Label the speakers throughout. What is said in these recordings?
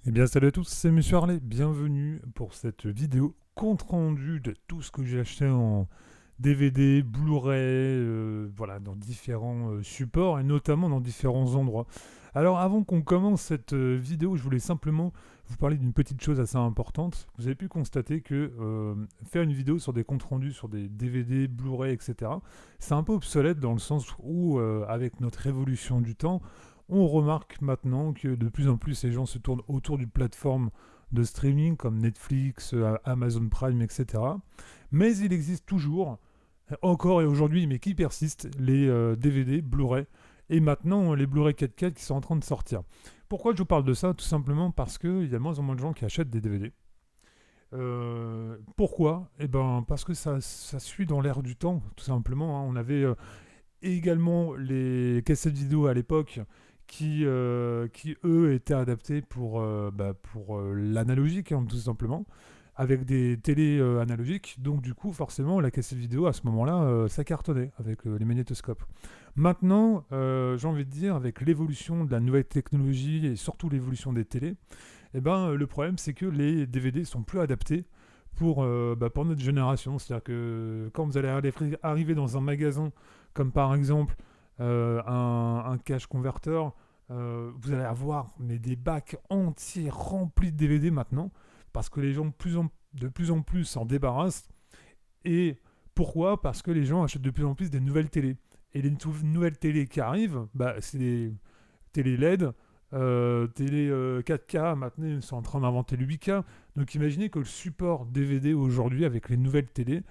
Speaker 1: Eh bien, salut à tous, c'est Monsieur Harley. Bienvenue pour cette vidéo compte rendu de tout ce que j'ai acheté en DVD, Blu-ray, voilà, dans différents supports et notamment dans différents endroits. Alors, avant qu'on commence cette vidéo, je voulais simplement vous parler d'une petite chose assez importante. Vous avez pu constater que faire une vidéo sur des comptes rendus, sur des DVD, Blu-ray, etc., c'est un peu obsolète dans le sens où, avec notre évolution du temps, on remarque maintenant que de plus en plus les gens se tournent autour d'une plateforme de streaming comme Netflix, Amazon Prime, etc. Mais il existe toujours, encore et aujourd'hui, mais qui persiste, les DVD, Blu-ray, et maintenant les Blu-ray 4K qui sont en train de sortir. Pourquoi je vous parle de ça? Tout simplement parce qu'il y a de moins en moins de gens qui achètent des DVD. Pourquoi? Eh ben, parce que ça suit dans l'air du temps, tout simplement, hein. On avait également les cassettes vidéo à l'époque qui eux étaient adaptés pour l'analogique, hein, tout simplement, avec des télés analogiques. Donc du coup, forcément, la cassette vidéo à ce moment-là, ça cartonnait avec les magnétoscopes. Maintenant, j'ai envie de dire, avec l'évolution de la nouvelle technologie et surtout l'évolution des télés, eh ben, le problème c'est que les DVD sont plus adaptés pour notre génération. C'est-à-dire que quand vous allez arriver dans un magasin, comme par exemple un cache converteur, vous allez avoir mais, des bacs entiers remplis de DVD maintenant, parce que les gens de plus en plus s'en débarrassent. Et pourquoi? Parce que les gens achètent de plus en plus des nouvelles télés. Et les nouvelles télés qui arrivent, bah, c'est des télé LED, télé 4K, maintenant ils sont en train d'inventer le 8K. Donc imaginez que le support DVD aujourd'hui avec les nouvelles télé,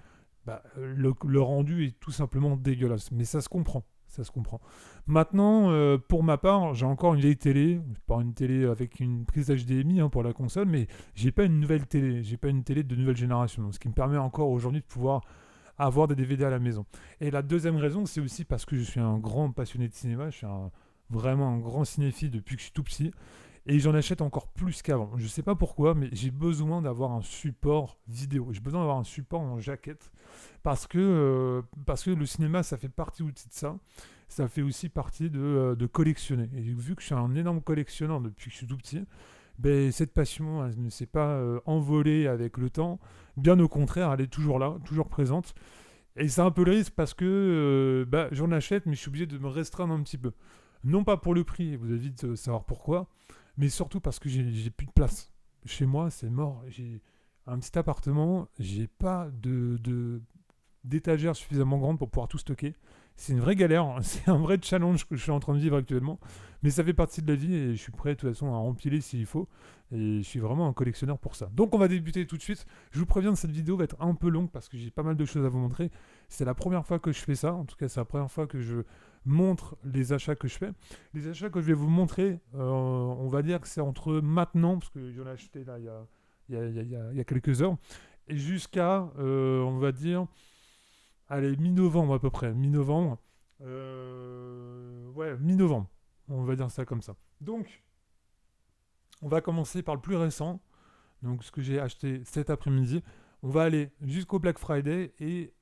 Speaker 1: bah, le rendu est tout simplement dégueulasse. Mais ça se comprend. Ça se comprend. Maintenant, pour ma part, j'ai encore une vieille télé, pas une télé avec une prise HDMI, hein, pour la console, mais j'ai pas une nouvelle télé, j'ai pas une télé de nouvelle génération, donc ce qui me permet encore aujourd'hui de pouvoir avoir des DVD à la maison. Et la deuxième raison, c'est aussi parce que je suis un grand passionné de cinéma, je suis vraiment un grand cinéphile depuis que je suis tout petit, et j'en achète encore plus qu'avant. Je sais pas pourquoi, mais j'ai besoin d'avoir un support vidéo, j'ai besoin d'avoir un support en jaquette, parce que le cinéma, ça fait partie aussi de ça. Ça fait aussi partie de collectionner. Et vu que je suis un énorme collectionneur depuis que je suis tout petit, ben, cette passion, elle ne s'est pas envolée avec le temps. Bien au contraire, elle est toujours là, toujours présente. Et c'est un peu le risque parce que bah, j'en achète, mais je suis obligé de me restreindre un petit peu. Non pas pour le prix, vous allez vite savoir pourquoi, mais surtout parce que j'ai plus de place. Chez moi, c'est mort. J'ai un petit appartement, j'ai pas d'étagère suffisamment grande pour pouvoir tout stocker. C'est une vraie galère, hein. C'est un vrai challenge que je suis en train de vivre actuellement. Mais ça fait partie de la vie et je suis prêt de toute façon à empiler s'il faut. Et je suis vraiment un collectionneur pour ça. Donc on va débuter tout de suite. Je vous préviens, cette vidéo va être un peu longue parce que j'ai pas mal de choses à vous montrer. C'est la première fois que je fais ça. En tout cas, c'est la première fois que je montre les achats que je fais. Les achats que je vais vous montrer, on va dire que c'est entre maintenant, parce que j'en ai acheté là il y a quelques heures, et jusqu'à, on va dire, allez, mi-novembre à peu près. Mi-novembre. Ouais, mi-novembre. On va dire ça comme ça. Donc, on va commencer par le plus récent. Donc, ce que j'ai acheté cet après-midi. On va aller jusqu'au Black Friday et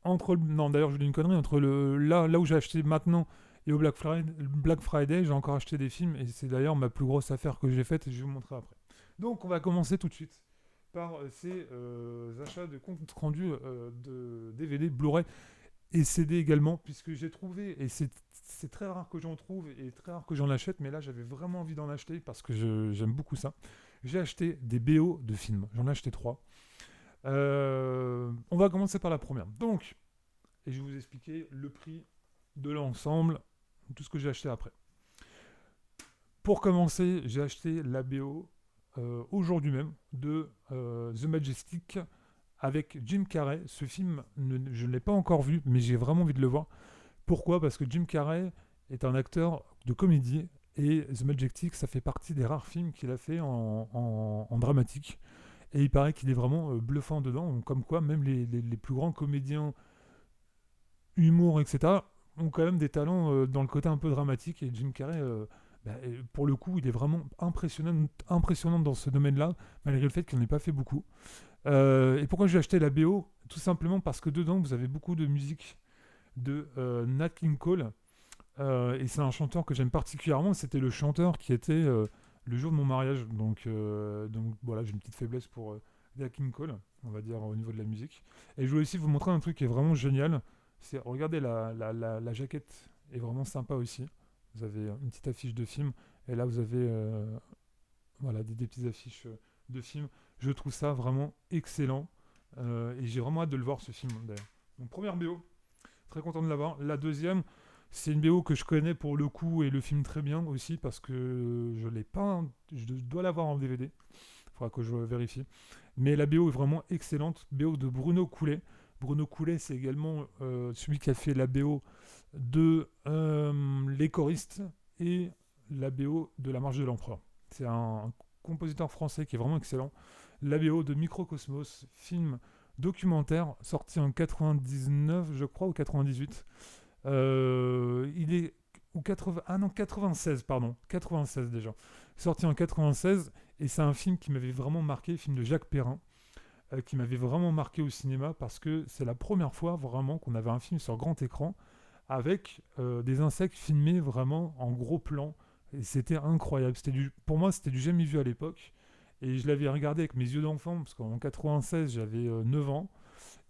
Speaker 1: non, d'ailleurs, je dis une connerie. Entre là où j'ai acheté maintenant et au Black Friday, j'ai encore acheté des films et c'est d'ailleurs ma plus grosse affaire que j'ai faite et je vais vous montrer après. Donc, on va commencer tout de suite par ces achats de compte rendu de DVD, Blu-ray et CD également, puisque j'ai trouvé, et c'est très rare que j'en trouve et très rare que j'en achète, mais là j'avais vraiment envie d'en acheter parce que j'aime beaucoup ça. J'ai acheté des BO de films, j'en ai acheté 3. On va commencer par la première. Donc, et je vais vous expliquer le prix de l'ensemble, tout ce que j'ai acheté après. Pour commencer, j'ai acheté la BO aujourd'hui même de The Majestic avec Jim Carrey. Ce film, je ne l'ai pas encore vu, mais j'ai vraiment envie de le voir. Pourquoi? Parce que Jim Carrey est un acteur de comédie et The Majestic, ça fait partie des rares films qu'il a fait en dramatique. Et il paraît qu'il est vraiment bluffant dedans, comme quoi même les plus grands comédiens, humour, etc., ont quand même des talents dans le côté un peu dramatique. Et Jim Carrey, pour le coup, il est vraiment impressionnant dans ce domaine-là, malgré le fait qu'il n'en ait pas fait beaucoup. Et pourquoi j'ai acheté la BO? Tout simplement parce que dedans, vous avez beaucoup de musique de Nat King Cole. Et c'est un chanteur que j'aime particulièrement. C'était le chanteur qui était le jour de mon mariage. Donc voilà, j'ai une petite faiblesse pour Nat King Cole, on va dire, au niveau de la musique. Et je voulais aussi vous montrer un truc qui est vraiment génial. C'est, regardez, la jaquette est vraiment sympa aussi. Vous avez une petite affiche de film. Et là, vous avez voilà, des petites affiches de films. Je trouve ça vraiment excellent. Et j'ai vraiment hâte de le voir, ce film, d'ailleurs. Donc, première BO, très content de l'avoir. La deuxième, c'est une BO que je connais pour le coup et le film très bien aussi parce que je l'ai pas, je dois l'avoir en DVD. Il faudra que je vérifie. Mais la BO est vraiment excellente. BO de Bruno Coulet. Bruno Coulet, c'est également celui qui a fait la BO de Les Choristes et la BO de La Marche de l'Empereur. C'est un compositeur français qui est vraiment excellent. La BO de Microcosmos, film documentaire sorti en 99, je crois, ou 98. Il est ou 80, ah non, 96, pardon, 96 déjà. Sorti en 96, et c'est un film qui m'avait vraiment marqué, film de Jacques Perrin, qui m'avait vraiment marqué au cinéma parce que c'est la première fois vraiment qu'on avait un film sur grand écran avec des insectes filmés vraiment en gros plan. Et c'était incroyable. Pour moi, c'était du jamais vu à l'époque. Et je l'avais regardé avec mes yeux d'enfant, parce qu'en 96, j'avais 9 ans.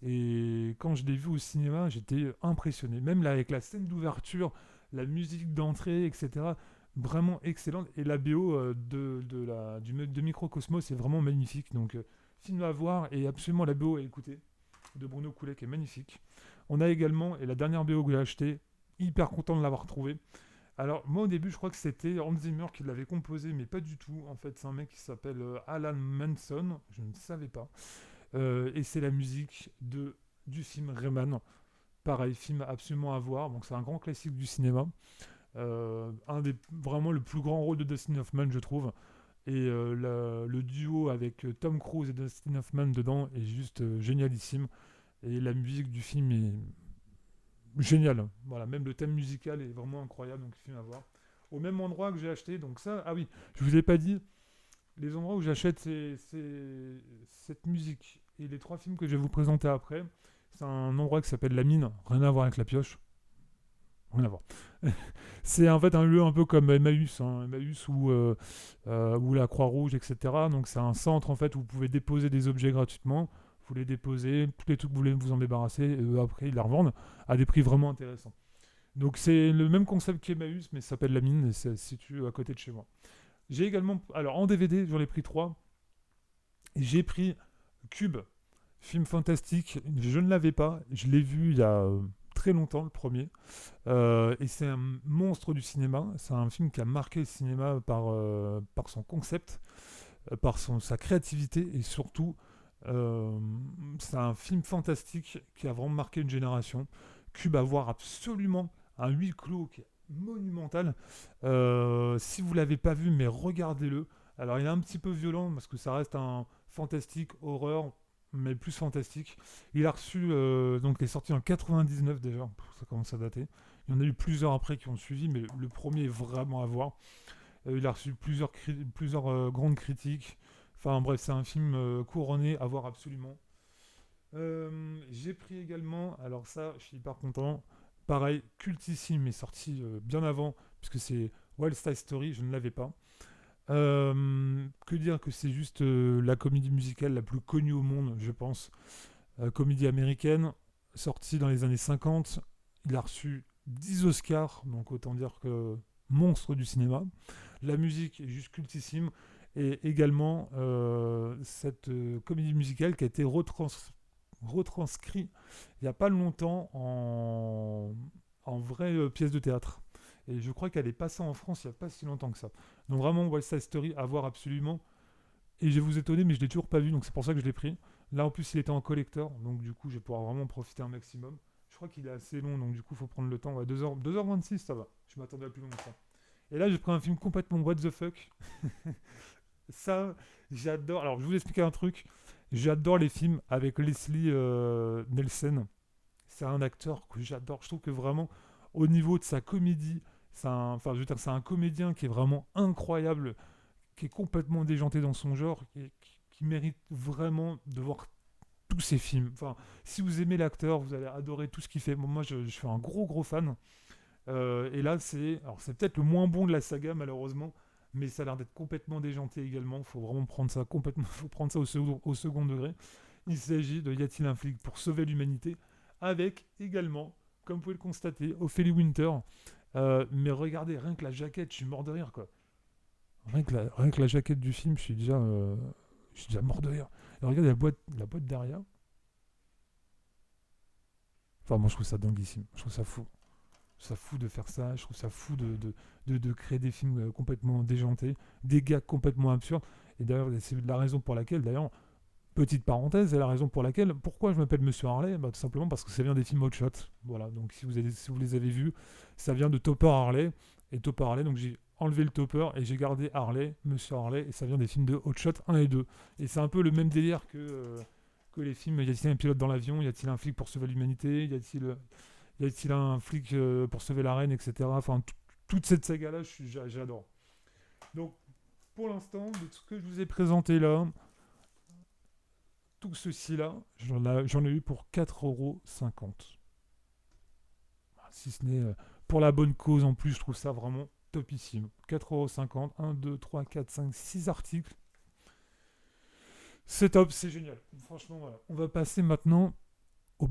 Speaker 1: Et quand je l'ai vu au cinéma, j'étais impressionné. Même là, avec la scène d'ouverture, la musique d'entrée, etc. Vraiment excellente. Et la BO de Microcosmos est vraiment magnifique. Donc, film à voir et absolument la BO à écouter de Bruno Coulet qui est magnifique. On a également, et la dernière BO que j'ai achetée, hyper content de l'avoir trouvée. Alors, moi au début, je crois que c'était Hans Zimmer qui l'avait composé, mais pas du tout. En fait, c'est un mec qui s'appelle Alan Manson, je ne savais pas. Et c'est la musique du film Rayman. Pareil, film absolument à voir. Donc, c'est un grand classique du cinéma. Vraiment le plus grand rôle de Dustin Hoffman, je trouve. Et le duo avec Tom Cruise et Dustin Hoffman dedans est juste génialissime. Et la musique du film est géniale. Voilà, même le thème musical est vraiment incroyable, donc film à voir. Au même endroit que j'ai acheté, donc ça, ah oui, je vous ai pas dit, les endroits où j'achète cette musique et les trois films que je vais vous présenter après, c'est un endroit qui s'appelle La Mine, rien à voir avec la pioche. Rien à voir. C'est en fait un lieu un peu comme Emmaüs, hein, Emmaüs ou la Croix-Rouge, etc. Donc c'est un centre en fait où vous pouvez déposer des objets gratuitement. Vous les déposez, tous les trucs que vous voulez vous en débarrasser, et après ils la revendent à des prix vraiment intéressants. Donc c'est le même concept qu'Emmaüs, mais ça s'appelle La Mine et ça se situe à côté de chez moi. J'ai également, alors en DVD, j'en ai pris trois. J'ai pris Cube, film fantastique. Je ne l'avais pas, je l'ai vu il y a très longtemps, le premier. Et c'est un monstre du cinéma. C'est un film qui a marqué le cinéma par son concept, sa créativité et surtout, c'est un film fantastique qui a vraiment marqué une génération. Cube à voir absolument, un huis clos qui est monumental. Si vous l'avez pas vu, mais regardez-le. Alors il est un petit peu violent parce que ça reste un fantastique horreur, mais plus fantastique. Il a reçu, donc il est sorti en 99 déjà, ça commence à dater. Il y en a eu plusieurs après qui ont suivi, mais le premier est vraiment à voir. Il a reçu plusieurs grandes critiques. Enfin bref, c'est un film couronné à voir absolument. J'ai pris également, alors ça, je suis hyper content. Pareil, cultissime, mais sorti bien avant, puisque c'est Wild Side Story, je ne l'avais pas. Que dire que c'est juste la comédie musicale la plus connue au monde, je pense. Comédie américaine, sortie dans les années 50. Il a reçu 10 Oscars, donc autant dire que monstre du cinéma. La musique est juste cultissime. Et également cette comédie musicale qui a été retranscrite il n'y a pas longtemps en vraie pièce de théâtre. Et je crois qu'elle est passée en France il n'y a pas si longtemps que ça. Donc vraiment, West Side Story à voir absolument. Et je vais vous étonner, mais je l'ai toujours pas vu, donc c'est pour ça que je l'ai pris. Là, en plus, il était en collector, donc du coup, je vais pouvoir vraiment en profiter un maximum. Je crois qu'il est assez long, donc du coup, il faut prendre le temps. Ouais, 2h26, ça va. Je m'attendais à plus long que ça. Et là, j'ai pris un film complètement what the fuck. Ça, j'adore. Alors, je vais vous expliquer un truc. J'adore les films avec Leslie Nielsen. C'est un acteur que j'adore. Je trouve que vraiment, au niveau de sa comédie, enfin, je veux dire, c'est un comédien qui est vraiment incroyable, qui est complètement déjanté dans son genre, qui mérite vraiment de voir tous ses films. Enfin, si vous aimez l'acteur, vous allez adorer tout ce qu'il fait. Bon, moi, je suis un gros fan. Et là, c'est peut-être le moins bon de la saga, malheureusement, mais ça a l'air d'être complètement déjanté également. Faut vraiment prendre ça complètement, faut prendre ça au second degré. Il s'agit de Y a-t-il un flic pour sauver l'humanité, avec également, comme vous pouvez le constater, Ophélie Winter. Mais regardez, rien que la jaquette, je suis mort de rire, quoi. Rien que la jaquette du film, je suis déjà mort de rire. Et regardez la boîte derrière. Enfin, moi, je trouve ça dinguissime. Je trouve ça fou. Je trouve ça fou de faire ça. Je trouve ça fou de créer des films complètement déjantés, des gags complètement absurdes. Et d'ailleurs, c'est la raison pour laquelle, d'ailleurs, petite parenthèse, c'est la raison pour laquelle, pourquoi je m'appelle Monsieur Harley, bah, tout simplement parce que ça vient des films Hot Shot. Voilà, donc si vous les avez vus, ça vient de Topper Harley. Et Topper Harley, donc j'ai enlevé le Topper et j'ai gardé Harley, Monsieur Harley, et ça vient des films de Hot Shot 1 et 2. Et c'est un peu le même délire que les films. Y a-t-il un pilote dans l'avion? Y a-t-il un flic pour sauver l'humanité? Y a-t-il un flic pour sauver la reine, etc. Enfin, toute cette saga-là, j'adore. Donc, pour l'instant, de ce que je vous ai présenté là, tout ceci-là, j'en ai eu pour 4,50 €. Si ce n'est pour la bonne cause en plus, je trouve ça vraiment topissime. 4,50 €, 1, 2, 3, 4, 5, 6 articles. C'est top, c'est génial. Franchement, voilà. On va passer maintenant au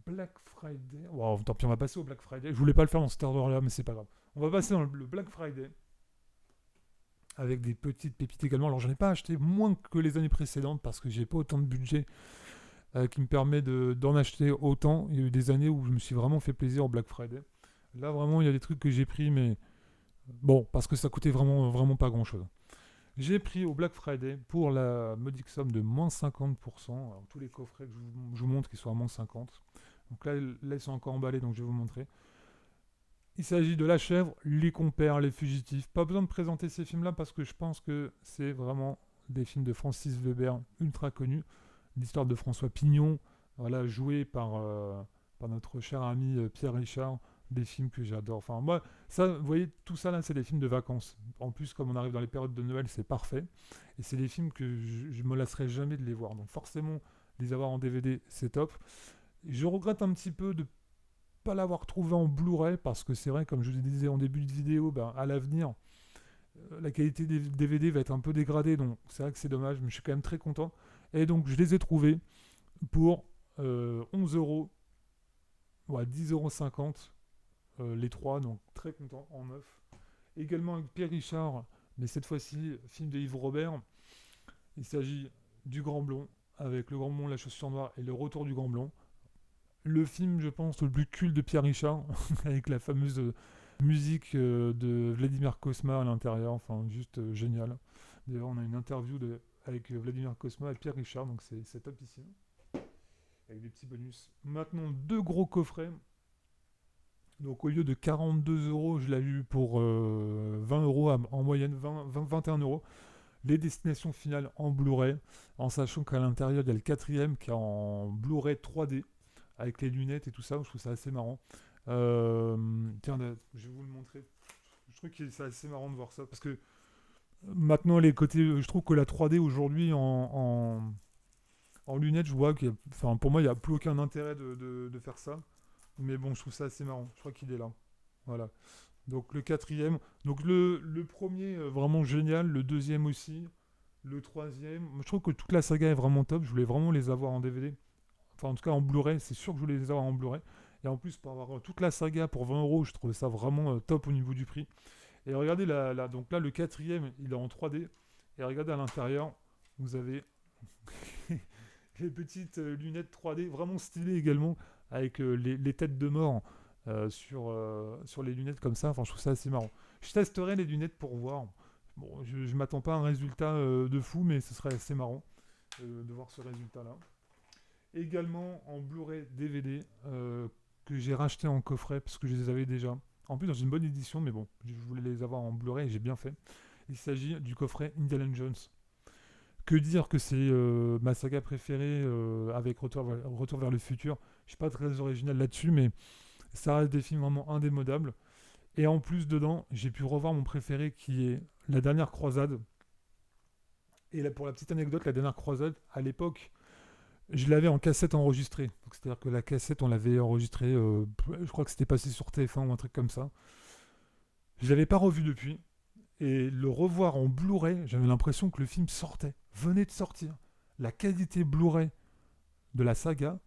Speaker 1: Black Friday. Wow, tant pis, on va passer au Black Friday. Je voulais pas le faire dans cet ordre-là, mais c'est pas grave. On va passer dans le Black Friday avec des petites pépites également. Alors, j'en ai pas acheté moins que les années précédentes parce que j'ai pas autant de budget qui me permet d'en acheter autant. Il y a eu des années où je me suis vraiment fait plaisir au Black Friday. Là, vraiment, il y a des trucs que j'ai pris, mais bon, parce que ça coûtait vraiment, vraiment pas grand-chose. J'ai pris au Black Friday pour la modique somme de moins 50%. Alors, tous les coffrets que je vous montre, ils sont à moins 50. Donc là, ils sont encore emballés, donc je vais vous montrer. Il s'agit de La Chèvre, Les Compères, Les Fugitifs. Pas besoin de présenter ces films-là parce que je pense que c'est vraiment des films de Francis Weber ultra connus. L'histoire de François Pignon, voilà, joué par notre cher ami Pierre Richard. Des films que j'adore. Enfin, moi, ça, vous voyez, tout ça là, c'est des films de vacances. En plus, comme on arrive dans les périodes de Noël, c'est parfait. Et c'est des films que je me lasserai jamais de les voir. Donc forcément, les avoir en DVD, c'est top. Je regrette un petit peu de pas l'avoir trouvé en Blu-ray parce que c'est vrai, comme je vous disais en début de vidéo, ben, à l'avenir, la qualité des DVD va être un peu dégradée. Donc c'est vrai que c'est dommage, mais je suis quand même très content. Et donc, je les ai trouvés pour 11 euros, ouais, 10,50 € les trois, donc très content en neuf. Également avec Pierre Richard, mais cette fois-ci, film de Yves Robert. Il s'agit du Grand Blond, avec le Grand Blond, la chaussure noire et le retour du Grand Blond. Le film, je pense, le plus culte de Pierre Richard, avec la fameuse musique de Vladimir Cosma à l'intérieur, enfin juste génial. D'ailleurs, on a une interview avec Vladimir Cosma et Pierre Richard, donc c'est topissime. Avec des petits bonus. Maintenant, deux gros coffrets. Donc au lieu de 42 euros, je l'ai eu pour 20 euros en moyenne, 21 euros. Les destinations finales en Blu-ray, en sachant qu'à l'intérieur, il y a le quatrième qui est en Blu-ray 3D, avec les lunettes et tout ça. Je trouve ça assez marrant. Tiens, je vais vous le montrer. Je trouve que c'est assez marrant de voir ça, parce que maintenant, les côtés, je trouve que la 3D aujourd'hui en lunettes, je vois enfin, pour moi, il n'y a plus aucun intérêt de faire ça. Mais bon, je trouve ça assez marrant. Je crois qu'il est là. Voilà. Donc le quatrième. Donc le premier, vraiment génial. Le deuxième aussi. Le troisième. Je trouve que toute la saga est vraiment top. Je voulais vraiment les avoir en DVD. Enfin, en tout cas, en Blu-ray. C'est sûr que je voulais les avoir en Blu-ray. Et en plus, pour avoir toute la saga pour 20 euros, je trouvais ça vraiment top au niveau du prix. Et regardez, donc là, le quatrième, il est en 3D. Et regardez à l'intérieur, vous avez les petites lunettes 3D, vraiment stylées également, avec les têtes de mort sur les lunettes comme ça. Enfin, je trouve ça assez marrant. Je testerai les lunettes pour voir. Bon, je m'attends pas à un résultat de fou, mais ce serait assez marrant de voir ce résultat-là. Également en Blu-ray DVD que j'ai racheté en coffret parce que je les avais déjà. En plus, dans une bonne édition, mais bon, je voulais les avoir en Blu-ray et j'ai bien fait. Il s'agit du coffret Indiana Jones. Que dire que c'est ma saga préférée avec Retour vers le futur. Je suis pas très original là-dessus, mais ça reste des films vraiment indémodables. Et en plus, dedans, j'ai pu revoir mon préféré qui est La Dernière Croisade. Et là, pour la petite anecdote, La Dernière Croisade, à l'époque, je l'avais en cassette enregistrée. Donc, c'est-à-dire que la cassette, on l'avait enregistrée, je crois que c'était passé sur TF1 ou un truc comme ça. Je l'avais pas revu depuis. Et le revoir en Blu-ray, j'avais l'impression que le film venait de sortir. La qualité Blu-ray de la saga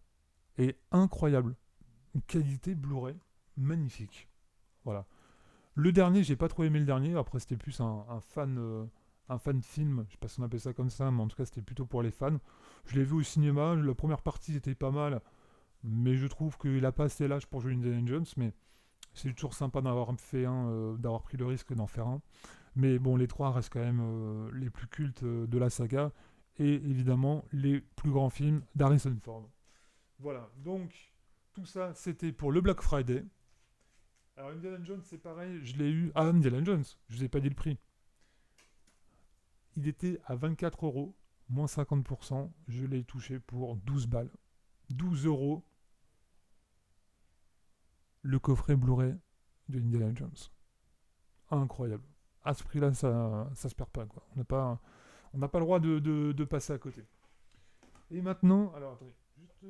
Speaker 1: est incroyable. Une qualité Blu-ray magnifique. Voilà. Le dernier, j'ai pas trop aimé le dernier. Après, c'était plus un fan film. Je sais pas si on appelle ça comme ça, mais en tout cas, c'était plutôt pour les fans. Je l'ai vu au cinéma. La première partie était pas mal, mais je trouve qu'il a pas assez l'âge pour jouer Indiana Jones. Mais c'est toujours sympa d'avoir fait d'avoir pris le risque d'en faire un. Mais bon, les trois restent quand même les plus cultes de la saga et évidemment les plus grands films d'Harrison Ford. Voilà, donc tout ça c'était pour le Black Friday. Alors Indiana Jones c'est pareil, je l'ai eu. Ah, Indiana Jones, je vous ai pas dit le prix. Il était à 24 euros, moins 50%. Je l'ai touché pour 12 balles. 12 euros le coffret Blu-ray de Indiana Jones. Incroyable. À ce prix-là, ça se perd pas, quoi. On n'a pas le droit de passer à côté. Et maintenant, alors attendez, juste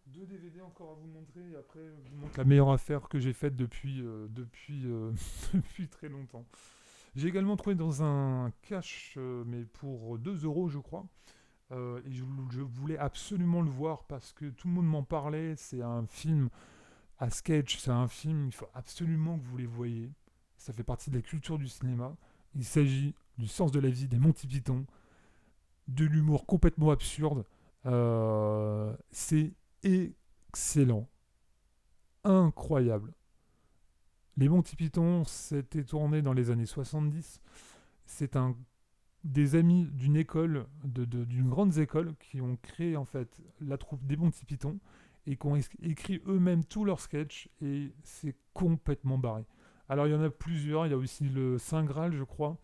Speaker 1: deux DVD encore à vous montrer, et après je vous montre la meilleure affaire que j'ai faite depuis très longtemps. J'ai également trouvé dans un cache, mais pour 2 euros je crois, et je voulais absolument le voir parce que tout le monde m'en parlait, c'est un film à sketch, c'est un film, il faut absolument que vous les voyez, ça fait partie de la culture du cinéma, il s'agit du sens de la vie des Monty Python, de l'humour complètement absurde. C'est excellent, incroyable. Les Monty Python, c'était tourné dans les années 70. C'est des amis d'une école, d'une grande école, qui ont créé en fait la troupe des Monty Python et qui ont écrit eux-mêmes tous leurs sketchs et c'est complètement barré. Alors il y en a plusieurs, il y a aussi le Saint Graal, je crois,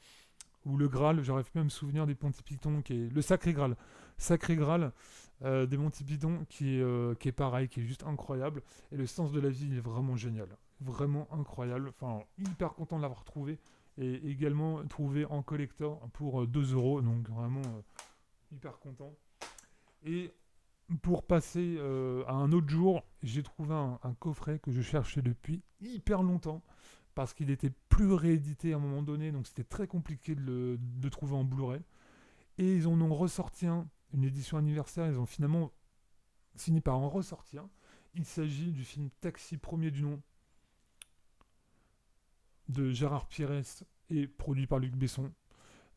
Speaker 1: ou le Graal, j'arrive même à me souvenir des Monty Python, qui est le Sacré Graal. Sacré Graal des Monty Python, qui est pareil, qui est juste incroyable. Et le sens de la vie, il est vraiment génial. Vraiment incroyable. Enfin, hyper content de l'avoir trouvé. Et également trouvé en collector pour 2 euros. Donc vraiment hyper content. Et pour passer à un autre jour, j'ai trouvé un coffret que je cherchais depuis hyper longtemps parce qu'il était plus réédité à un moment donné, donc c'était très compliqué de trouver en Blu-ray. Et ils en ont ressorti une édition anniversaire, ils ont finalement fini par en ressortir. Il s'agit du film Taxi premier du nom de Gérard Pires et produit par Luc Besson.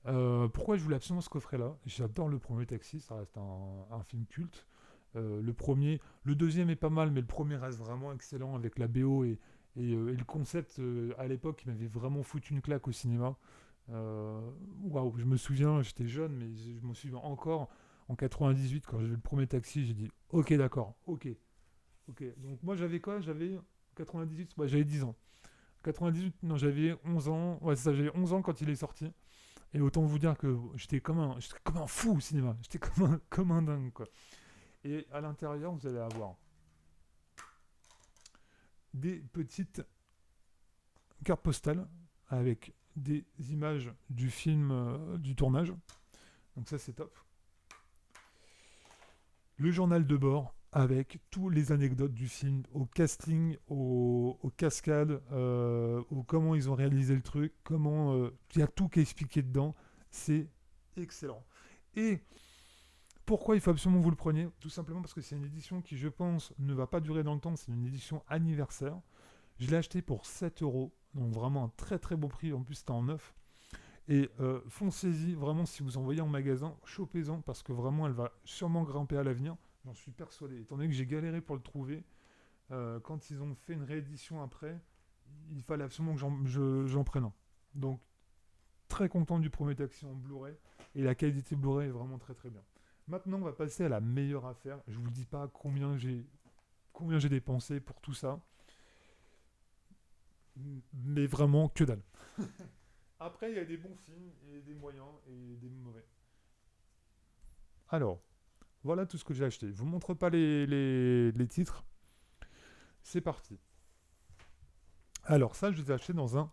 Speaker 1: Pourquoi je voulais absolument ce coffret-là? J'adore le premier Taxi, ça reste un film culte. Le deuxième est pas mal, mais le premier reste vraiment excellent avec la BO et le concept à l'époque qui m'avait vraiment foutu une claque au cinéma. Waouh, je me souviens, j'étais jeune, mais je me souviens encore en 98 quand j'ai vu le premier Taxi, j'ai dit ok, d'accord, ok. Donc moi j'avais quoi? J'avais 98, ouais, j'avais 10 ans. 98, non, j'avais 11 ans. Ouais, c'est ça, j'avais 11 ans quand il est sorti. Et autant vous dire que j'étais comme un fou au cinéma. J'étais comme un dingue, quoi. Et à l'intérieur, vous allez avoir des petites cartes postales avec des images du film, du tournage. Donc ça, c'est top. Le journal de bord avec toutes les anecdotes du film, au casting, aux cascades, au comment ils ont réalisé le truc, il y a tout qui est expliqué dedans. C'est excellent. Et pourquoi il faut absolument que vous le preniez? Tout simplement parce que c'est une édition qui, je pense, ne va pas durer dans le temps. C'est une édition anniversaire. Je l'ai acheté pour 7 euros. Donc vraiment un très très beau prix. En plus, c'était en neuf. Et foncez-y, vraiment, si vous en voyez en magasin, chopez-en, parce que vraiment, elle va sûrement grimper à l'avenir. J'en suis persuadé. Étant donné que j'ai galéré pour le trouver, quand ils ont fait une réédition après, il fallait absolument que j'en prenne un. Donc, très content du premier Taxi en Blu-ray. Et la qualité Blu-ray est vraiment très très bien. Maintenant, on va passer à la meilleure affaire. Je vous dis pas combien j'ai dépensé pour tout ça. Mais vraiment, que dalle. Après, il y a des bons films, et des moyens, et des mauvais. Alors, voilà tout ce que j'ai acheté. Je vous montre pas les titres. C'est parti. Alors, ça, je les ai achetés dans un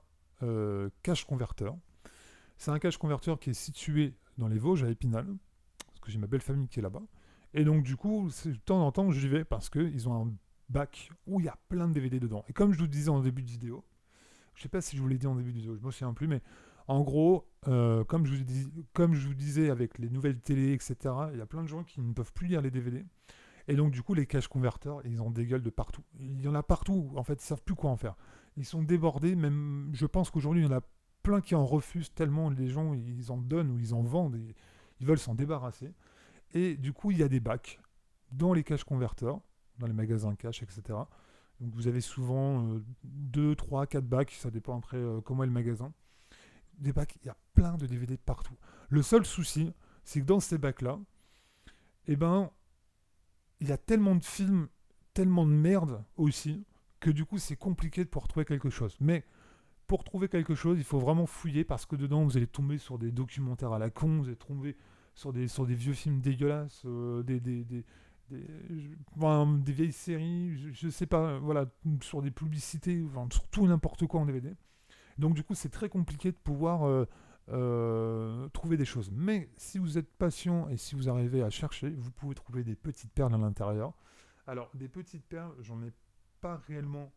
Speaker 1: cash converteur. C'est un cash converteur qui est situé dans les Vosges, à Épinal, parce que j'ai ma belle famille qui est là-bas. Et donc, du coup, de temps en temps, j'y vais parce qu'ils ont un bac où il y a plein de DVD dedans. Et comme je vous disais en début de vidéo, Je sais pas si je vous l'ai dit en début de vidéo, je me souviens plus, mais en gros, comme je vous disais avec les nouvelles télé, etc., il y a plein de gens qui ne peuvent plus lire les DVD. Et donc, du coup, les cache converteurs, ils ont des gueules de partout. Il y en a partout, en fait, ils savent plus quoi en faire. Ils sont débordés, même, je pense qu'aujourd'hui, il y en a plein qui en refusent tellement les gens, ils en donnent ou ils en vendent, et ils veulent s'en débarrasser. Et du coup, il y a des bacs dans les cache converteurs, dans les magasins cash, etc. Donc, vous avez souvent 2, 3, 4 bacs, ça dépend après comment est le magasin. Des bacs, il y a plein de DVD partout. Le seul souci, c'est que dans ces bacs-là, eh ben, il y a tellement de films, tellement de merde aussi, que du coup c'est compliqué de pouvoir trouver quelque chose. Mais pour trouver quelque chose, il faut vraiment fouiller parce que dedans vous allez tomber sur des documentaires à la con, vous allez tomber sur des vieux films dégueulasses, des vieilles séries, je sais pas, voilà, sur des publicités, enfin, sur tout n'importe quoi en DVD. Donc du coup c'est très compliqué de pouvoir trouver des choses. Mais si vous êtes patient et si vous arrivez à chercher, vous pouvez trouver des petites perles à l'intérieur. Alors, des petites perles, j'en ai pas réellement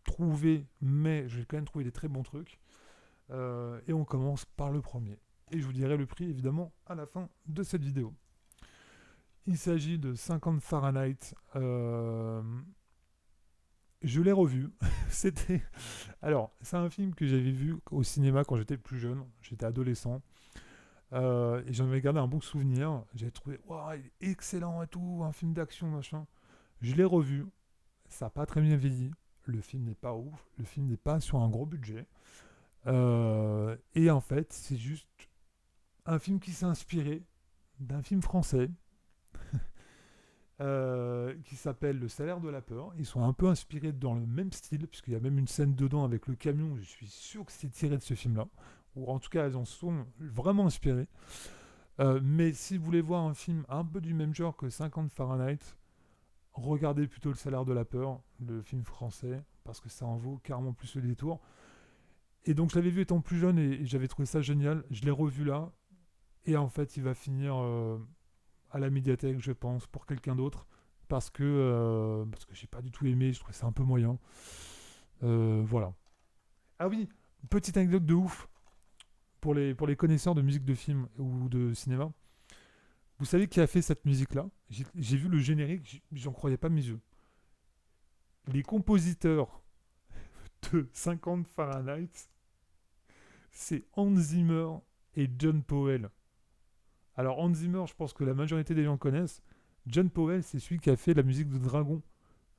Speaker 1: trouvé, mais j'ai quand même trouvé des très bons trucs. Et on commence par le premier. Et je vous dirai le prix, évidemment, à la fin de cette vidéo. Il s'agit de 50 Fahrenheit. Je l'ai revu. C'était. Alors, c'est un film que j'avais vu au cinéma quand j'étais plus jeune. J'étais adolescent. Et j'en avais gardé un bon souvenir. J'ai trouvé, waouh, il est excellent et tout, un film d'action, machin. Je l'ai revu. Ça n'a pas très bien vieilli. Le film n'est pas ouf. Le film n'est pas sur un gros budget. Et en fait, c'est juste un film qui s'est inspiré d'un film français qui s'appelle Le Salaire de la peur. Ils sont un peu inspirés dans le même style, puisqu'il y a même une scène dedans avec le camion. Je suis sûr que c'est tiré de ce film-là. Ou en tout cas, elles en sont vraiment inspirées. Mais si vous voulez voir un film un peu du même genre que 50 Fahrenheit, regardez plutôt Le Salaire de la peur, le film français, parce que ça en vaut carrément plus le détour. Et donc je l'avais vu étant plus jeune et j'avais trouvé ça génial. Je l'ai revu là, et en fait il va finir à la médiathèque, je pense, pour quelqu'un d'autre, parce que j'ai pas du tout aimé, je trouvais ça un peu moyen. Voilà. Ah oui, petite anecdote de ouf pour les connaisseurs de musique de film ou de cinéma. Vous savez qui a fait cette musique-là? J'ai vu le générique, j'en croyais pas mes yeux. Les compositeurs de 50 Fahrenheit, c'est Hans Zimmer et John Powell. Alors Hans Zimmer, je pense que la majorité des gens connaissent. John Powell, c'est celui qui a fait la musique de Dragon,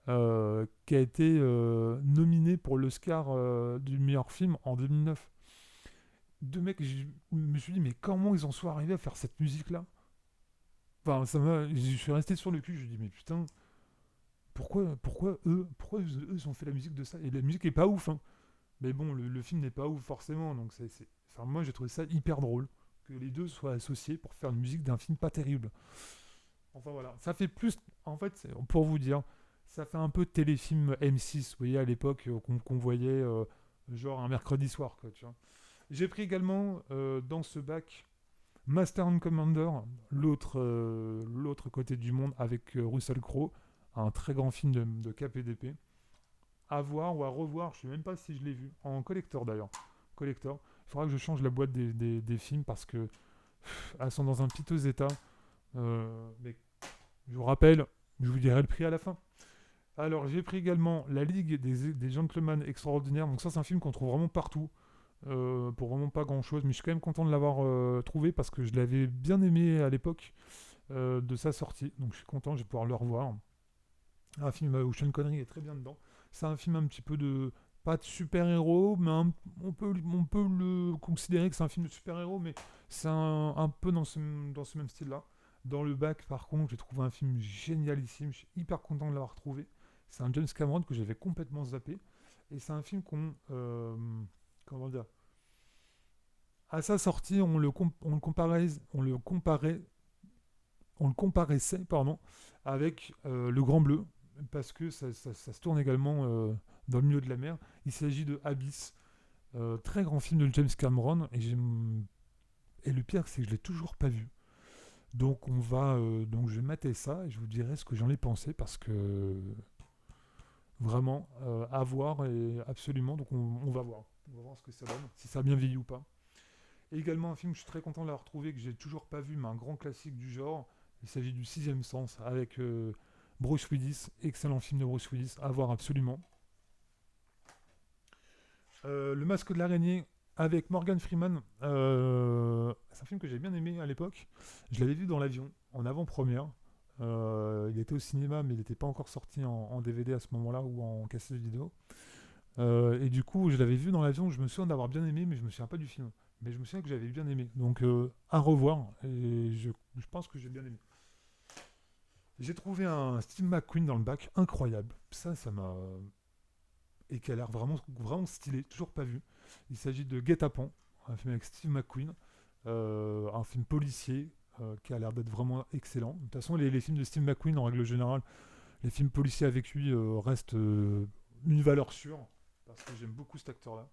Speaker 1: qui a été nominé pour l'Oscar du meilleur film en 2009. Deux mecs, je me suis dit, mais comment ils en sont arrivés à faire cette musique-là? Enfin, je suis resté sur le cul, je me dis, mais putain, pourquoi eux, ils ont fait la musique de ça? Et la musique est pas ouf, hein. Mais bon, le film n'est pas ouf forcément, donc Enfin, moi j'ai trouvé ça hyper drôle que les deux soient associés pour faire une musique d'un film pas terrible. Enfin voilà, ça fait plus, en fait, pour vous dire, ça fait un peu téléfilm M6, vous voyez, à l'époque qu'on voyait genre un mercredi soir, quoi, tu vois. J'ai pris également dans ce bac Master and Commander, l'autre côté du monde avec Russell Crowe, un très grand film de KPDP. À voir ou à revoir, je sais même pas si je l'ai vu, en collector d'ailleurs. Collector. Il faudra que je change la boîte des films parce que elles sont dans un piteux état. Mais je vous rappelle, je vous dirai le prix à la fin. Alors j'ai pris également La Ligue des Gentlemen Extraordinaires. Donc ça c'est un film qu'on trouve vraiment partout. Pour vraiment pas grand chose. Mais je suis quand même content de l'avoir trouvé parce que je l'avais bien aimé à l'époque de sa sortie. Donc je suis content, je vais pouvoir le revoir. Un film où Sean Connery est très bien dedans. C'est un film un petit peu de. Pas de super-héros, mais on peut le considérer que c'est un film de super-héros, mais c'est un peu dans ce même style-là. Dans le bac, par contre, j'ai trouvé un film génialissime. Je suis hyper content de l'avoir trouvé. C'est un James Cameron que j'avais complètement zappé. Et c'est un film comment dire. À sa sortie, on le comparaissait, pardon, avec Le Grand Bleu, parce que ça se tourne également dans le milieu de la mer. Il s'agit de Abyss, très grand film de James Cameron, et le pire, c'est que je l'ai toujours pas vu. Donc je vais mater ça et je vous dirai ce que j'en ai pensé parce que Vraiment, à voir et absolument. Donc on va voir. On va voir ce que ça donne, si ça a bien vieilli ou pas. Et également un film que je suis très content de l'avoir retrouvé, que j'ai toujours pas vu, mais un grand classique du genre. Il s'agit du Sixième Sens avec Bruce Willis. Excellent film de Bruce Willis, à voir absolument. Le Masque de l'araignée avec Morgan Freeman. C'est un film que j'ai bien aimé à l'époque. Je l'avais vu dans l'avion, en avant-première. Il était au cinéma, mais il n'était pas encore sorti en DVD à ce moment-là ou en cassette vidéo. Et du coup, je l'avais vu dans l'avion. Je me souviens d'avoir bien aimé, mais je me souviens pas du film. Mais je me souviens que j'avais bien aimé. Donc, à revoir. Et je pense que j'ai bien aimé. J'ai trouvé un Steve McQueen dans le bac incroyable. Ça m'a. Et qui a l'air vraiment, vraiment stylé, toujours pas vu. Il s'agit de Guet-apens, un film avec Steve McQueen, un film policier qui a l'air d'être vraiment excellent. De toute façon, les films de Steve McQueen, en règle générale, les films policiers avec lui restent une valeur sûre, parce que j'aime beaucoup cet acteur-là.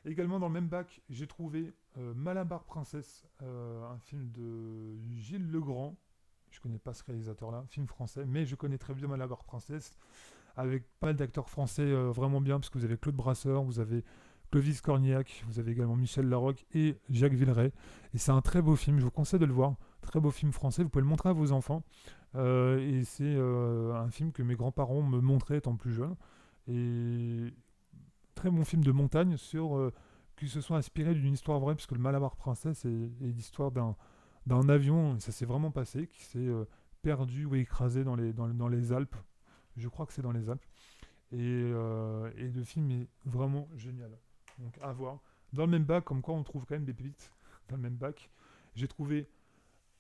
Speaker 1: Également dans le même bac, j'ai trouvé Malabar Princess, un film de Gilles Legrand. Je connais pas ce réalisateur-là, film français, mais je connais très bien Malabar Princess, avec pas mal d'acteurs français vraiment bien, parce que vous avez Claude Brasseur, vous avez Clovis Cornillac, vous avez également Michel Larocque et Jacques Villeray. Et c'est un très beau film, je vous conseille de le voir. Très beau film français, vous pouvez le montrer à vos enfants. Et c'est un film que mes grands-parents me montraient étant plus jeune. Et très bon film de montagne sur qui se soit inspiré d'une histoire vraie, puisque le Malabar Princess est l'histoire d'un avion, et ça s'est vraiment passé, qui s'est perdu ou écrasé dans les Alpes. Je crois que c'est dans les Alpes. Et le film est vraiment génial. Donc à voir. Dans le même bac, comme quoi on trouve quand même des pépites. Dans le même bac, j'ai trouvé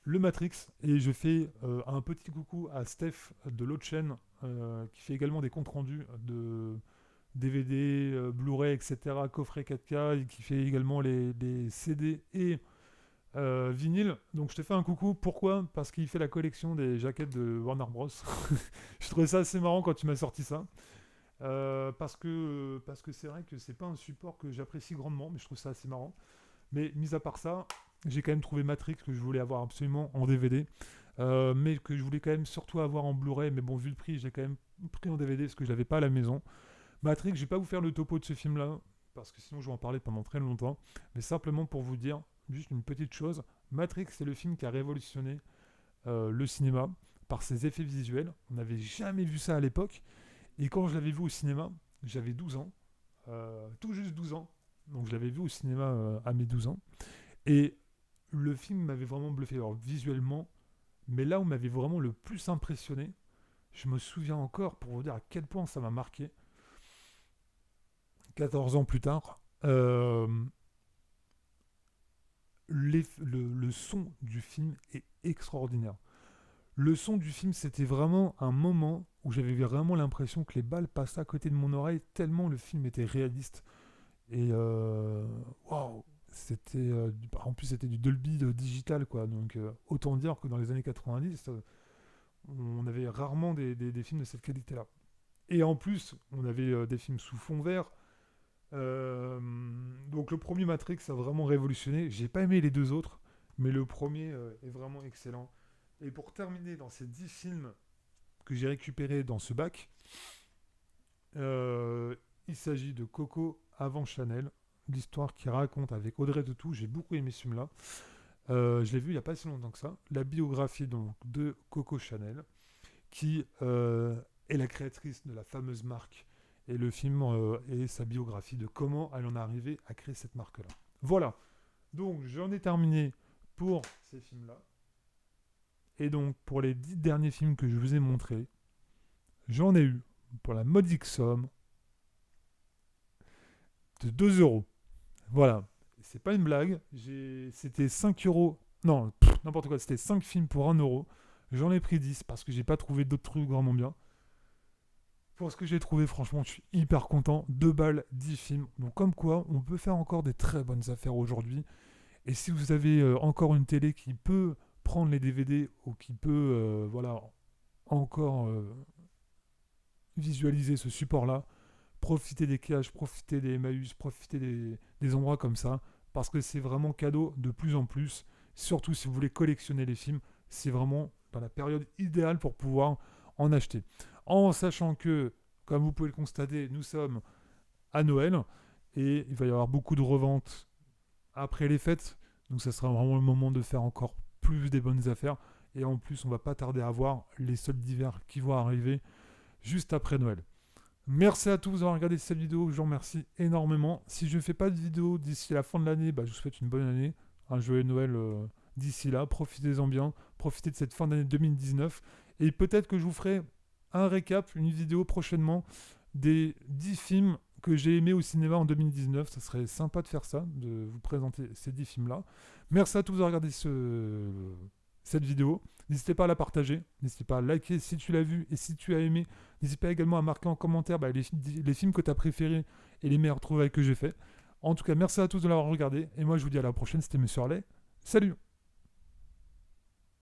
Speaker 1: le Matrix et je fais un petit coucou à Steph de l'autre chaîne qui fait également des comptes rendus de DVD, Blu-ray, etc., coffret 4K, et qui fait également les CD et vinyle. Donc je te fais un coucou. Pourquoi? Parce qu'il fait la collection des jaquettes de Warner Bros. Je trouvais ça assez marrant quand tu m'as sorti ça. Parce que c'est vrai que c'est pas un support que j'apprécie grandement, mais je trouve ça assez marrant. Mais mis à part ça, j'ai quand même trouvé Matrix que je voulais avoir absolument en DVD, mais que je voulais quand même surtout avoir en Blu-ray. Mais bon, vu le prix, j'ai quand même pris en DVD parce que je l'avais pas à la maison. Matrix, je vais pas vous faire le topo de ce film-là, parce que sinon je vais en parler pendant très longtemps, mais simplement pour vous dire juste une petite chose. Matrix, c'est le film qui a révolutionné le cinéma par ses effets visuels. On n'avait jamais vu ça à l'époque. Et quand je l'avais vu au cinéma, j'avais 12 ans, tout juste 12 ans. Donc je l'avais vu au cinéma à mes 12 ans. Et le film m'avait vraiment bluffé. Alors visuellement, mais là où m'avait vraiment le plus impressionné, je me souviens encore, pour vous dire à quel point ça m'a marqué, 14 ans plus tard, le son du film est extraordinaire. Le son du film, c'était vraiment un moment où j'avais vraiment l'impression que les balles passaient à côté de mon oreille, tellement le film était réaliste. Et waouh, c'était en plus c'était du Dolby digital quoi. Donc autant dire que dans les années 90, on avait rarement des films de cette qualité-là. Et en plus, on avait des films sous fond vert. Euh, donc le premier Matrix a vraiment révolutionné. J'ai pas aimé les deux autres, mais le premier est vraiment excellent. Et pour terminer, dans ces 10 films que j'ai récupérés dans ce bac, euh, il s'agit de Coco avant Chanel, l'histoire qui raconte avec Audrey Tautou. J'ai beaucoup aimé ce film-là. Je l'ai vu il n'y a pas si longtemps que ça. La biographie donc de Coco Chanel, qui est la créatrice de la fameuse marque. Et le film est sa biographie de comment elle en est arrivée à créer cette marque-là. Voilà. Donc j'en ai terminé pour ces films-là. Et donc pour les 10 derniers films que je vous ai montrés, j'en ai eu pour la modique somme de 2 euros. Voilà. C'est pas une blague. C'était 5 euros. Non, n'importe quoi. C'était 5 films pour 1 euro. J'en ai pris 10 parce que j'ai pas trouvé d'autres trucs vraiment bien. Pour ce que j'ai trouvé, franchement, je suis hyper content. 2 balles, 10 films. Donc, comme quoi, on peut faire encore des très bonnes affaires aujourd'hui. Et si vous avez encore une télé qui peut prendre les DVD ou qui peut, voilà, encore visualiser ce support-là, profitez des cages, profitez des Emmaüs, profitez des endroits comme ça, parce que c'est vraiment cadeau de plus en plus. Surtout si vous voulez collectionner les films, c'est vraiment dans la période idéale pour pouvoir en acheter. En sachant que, Comme vous pouvez le constater, nous sommes à Noël et il va y avoir beaucoup de reventes après les fêtes. Donc ça sera vraiment le moment de faire encore plus des bonnes affaires. Et en plus, on va pas tarder à voir les soldes d'hiver qui vont arriver juste après Noël. Merci à tous d'avoir regardé cette vidéo, je vous remercie énormément. Si je ne fais pas de vidéo d'ici la fin de l'année, je vous souhaite une bonne année, un joyeux Noël d'ici là, profitez-en bien, profitez de cette fin d'année 2019, et peut-être que je vous ferai un récap, une vidéo prochainement des 10 films que j'ai aimés au cinéma en 2019, ça serait sympa de faire ça, de vous présenter ces 10 films-là. Merci à tous d'avoir regardé cette vidéo. N'hésitez pas à la partager, n'hésitez pas à liker si tu l'as vu et si tu as aimé. N'hésite pas également à marquer en commentaire les films que tu as préférés et les meilleurs trouvailles que j'ai fait. En tout cas, merci à tous de l'avoir regardé et moi je vous dis à la prochaine, c'était Monsieur Harley. Salut!